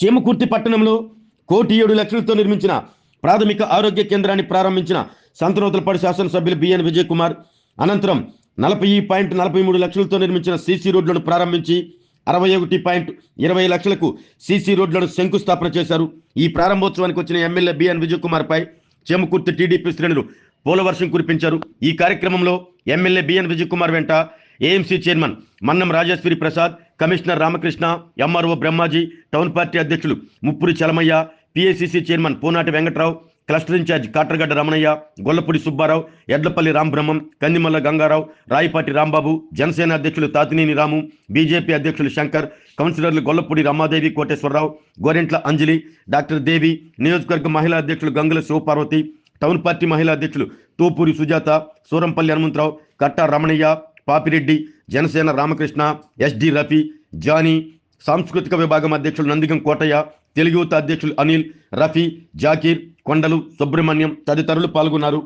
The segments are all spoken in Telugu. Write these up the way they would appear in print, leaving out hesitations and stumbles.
చీమకుర్తి పట్టణంలో 1,07,00,000తో నిర్మించిన ప్రాథమిక ఆరోగ్య కేంద్రాన్ని ప్రారంభించిన సంతనూతలపాడు శాసనసభ్యులు బిఎన్ విజయ్ కుమార్ అనంతరం 40.43 లక్షలతో నిర్మించిన సీసీ రోడ్లను ప్రారంభించి 61.20 లక్షలకు సీసీ రోడ్లను శంకుస్థాపన చేశారు. ఈ ప్రారంభోత్సవానికి వచ్చిన ఎమ్మెల్యే బిఎన్ విజయ్ కుమార్ పై చీమకుర్తి టీడీపీ శ్రేణులు పూలవర్షం కురిపించారు. ఈ కార్యక్రమంలో ఎమ్మెల్యే బిఎన్ విజయ్ కుమార్ వెంట AMC chairman Mannam Rajeswari Prasad, commissioner Ramakrishna, MRO Brahmaji, town party అధ్యక్షులు Muppuri Chalamaiah, PACC chairman Poonati Venkatrao, cluster in charge Katragadda Ramanaiah, Gollapudi Subbarao, Edlapalli Rambrahmam, Kandimalla Gangarao, Rayapati Rambabu, Janasena అధ్యక్షులు తాతినేని రాము, బీజేపీ అధ్యక్షులు శంకర్, కౌన్సిలర్లు గొల్లపూడి రమాదేవి, కోటేశ్వరరావు, గోరెంట్ల అంజలి, డాక్టర్ దేవి, నియోజకవర్గ మహిళా అధ్యక్షులు గంగుల శివపార్వతి, టౌన్ పార్టీ మహిళా అధ్యక్షులు తోపూరి సుజాత, సూరంపల్లి హనుమంతరావు, కట్టా రమణయ్య, పాపిరెడ్డి, జనసేన రామకృష్ణ, ఎస్డి రఫీ, జానీ, సాంస్కృతిక విభాగం అధ్యక్షులు నందిగం కోటయ్య, తెలుగు యువత అధ్యక్షులు అనిల్, రఫీ, జాకీర్, కొండలు, సుబ్రహ్మణ్యం తదితరులు పాల్గొన్నారు.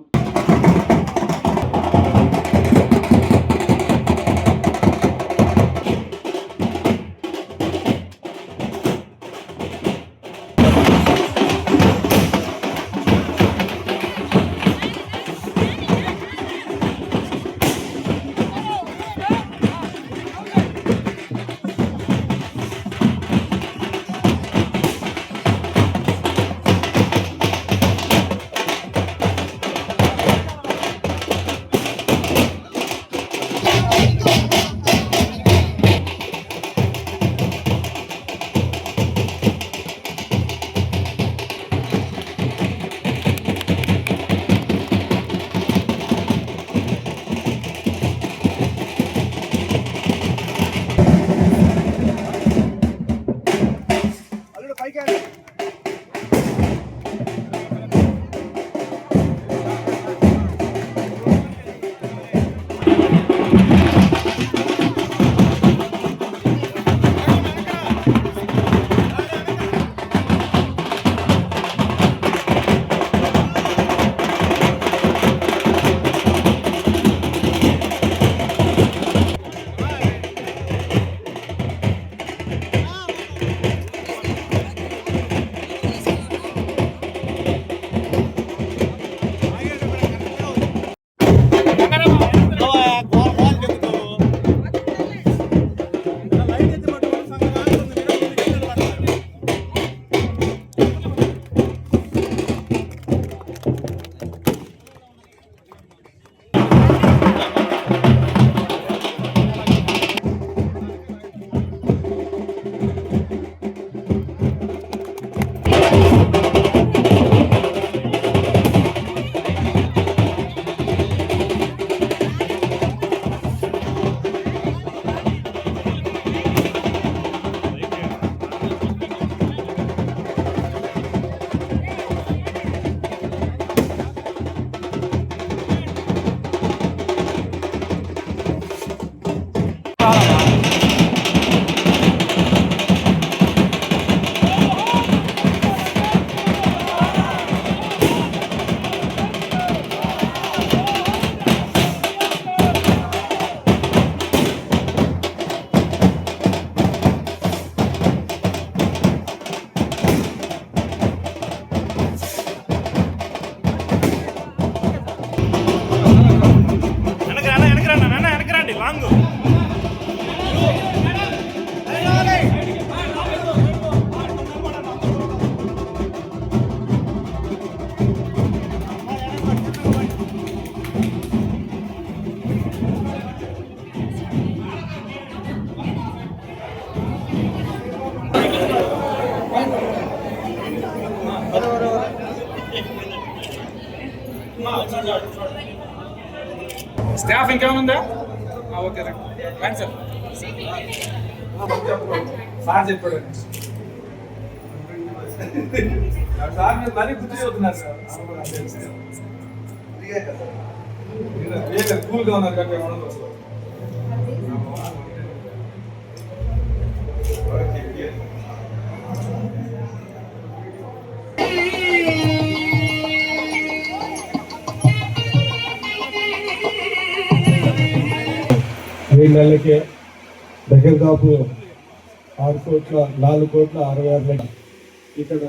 స్టాఫ్ ఇంకేమైనా ఉందా? ఓకే రండి సార్. సార్ చెప్పాడు సార్ మీరు మరీ గుర్తు చదువుతున్నారు సార్. కూల్గా ఉన్నారు కాబట్టి ఏమన్నా నెలలకే దగ్గర దాపు 4,60,00,000 ఇక్కడ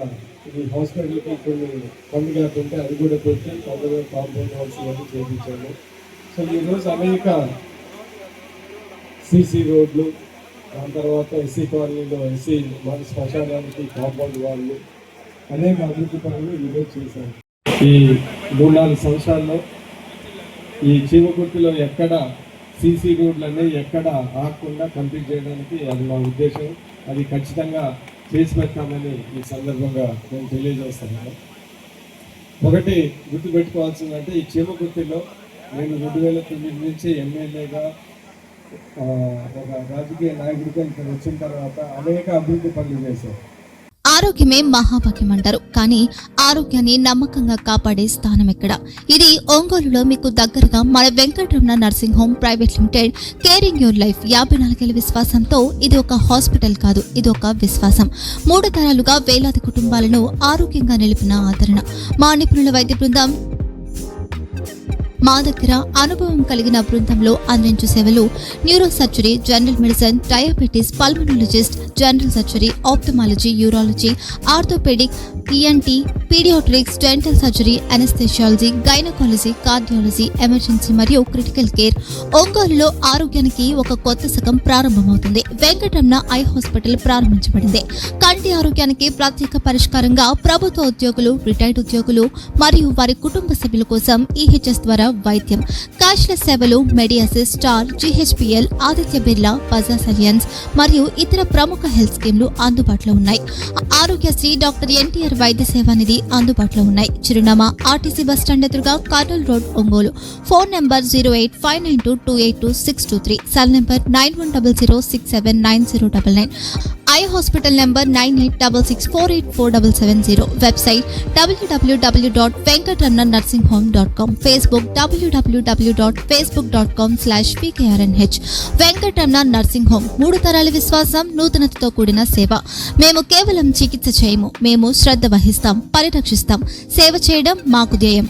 ఈ హాస్పిటల్కి కొన్ని ఫండ్ గ్యాప్ ఉంటే అది కూడా పెట్టి తొందరగా కాంపౌండ్ వాల్స్ ఇవన్నీ చేయించాము. సో ఈరోజు అనేక సీసీ రోడ్లు, దాని తర్వాత ఎస్సీ కాలనీలో ఎస్సీ వాళ్ళ శ్మశానానికి కాంపౌండ్ వాళ్ళు అనేక అభివృద్ధి పనులు ఈరోజు చేశారు. ఈ 3-4 సంవత్సరాల్లో ఈ చీమకుర్తిలో ఎక్కడ సీసీ రోడ్లు అనేవి ఎక్కడ ఆగకుండా కంప్లీట్ చేయడానికి అది మా ఉద్దేశం. అది ఖచ్చితంగా చేసి పెడతామని ఈ సందర్భంగా నేను తెలియజేస్తున్నాను. ఒకటి గుర్తుపెట్టుకోవాల్సిందంటే ఈ చీమకుర్తిలో నేను 2009 నుంచి ఎమ్మెల్యేగా ఒక రాజకీయ నాయకుడిగా ఇక్కడ వచ్చిన తర్వాత అనేక అభివృద్ధి పనులు చేశాను. ఆరోగ్యమే మహాభాగ్యం అంటారు, కానీ ఆరోగ్యాన్ని నమ్మకంగా కాపాడే స్థానం ఎక్కడ? ఇది ఒంగోలులో మీకు దగ్గరగా మన Venkataramana nursing home private limited. Caring your life 54 ఏళ్ల విశ్వాసంతో ఇది ఒక హాస్పిటల్ కాదు, ఇది ఒక విశ్వాసం. 3 తరాలుగా వేలాది కుటుంబాలను ఆరోగ్యంగా నిలిపిన ఆదరణ. మా నిపుణుల వైద్య బృందం మా దగ్గర అనుభవం కలిగిన బృందంలో అందించే సేవలు neuro surgery, general medicine, diabetes, pulmonologist, general surgery, ophthalmology, urology, orthopaedic, ENT, paediatrics, dental surgery, anaesthesiology, gynaecology, cardiology, emergency మరియు క్రిటికల్ కేర్. ఒంగోలులో ఆరోగ్యానికి ఒక కొత్త శకం ప్రారంభమవుతుంది. వెంకటరమణ ఐ హాస్పిటల్ ప్రారంభించబడింది. కంటి ఆరోగ్యానికి ప్రత్యేక పరిష్కారంగా ప్రభుత్వ ఉద్యోగులు, రిటైర్డ్ ఉద్యోగులు మరియు వారి కుటుంబ సభ్యుల కోసం ఈహెచ్ఎస్ ద్వారా వైద్యం, క్యాష్లెస్ సేవలు, Medi Assist, Star, GHPL, Aditya Birla, Bajaj Allianz మరియు ఇతర ప్రముఖ హెల్త్ స్కీమ్లు అందుబాటులో ఉన్నాయి. ఆరోగ్యశ్రీ, డాక్టర్ ఎన్టీఆర్ వైద్య సేవా నిధి అందుబాటులో ఉన్నాయి. చిరునామా ఆర్టీసీ బస్టాండ్ ఎదురుగా, Kurnool road, Ongole. Phone number 08592282623, cell number 9100679099. Eye hospital number 9866484770. Website www.venkatramanarsinghome.com. Facebook www.facebook.com/pkrnh. Venkataramana nursing home, 3 తరాల విశ్వాసం, నూతనతతో కూడిన సేవ. మేము కేవలం చికిత్స చేయము, మేము శ్రద్ధ వహిస్తాం, పరిరక్షిస్తాం. సేవ చేయడం మాకు ధ్యేయం.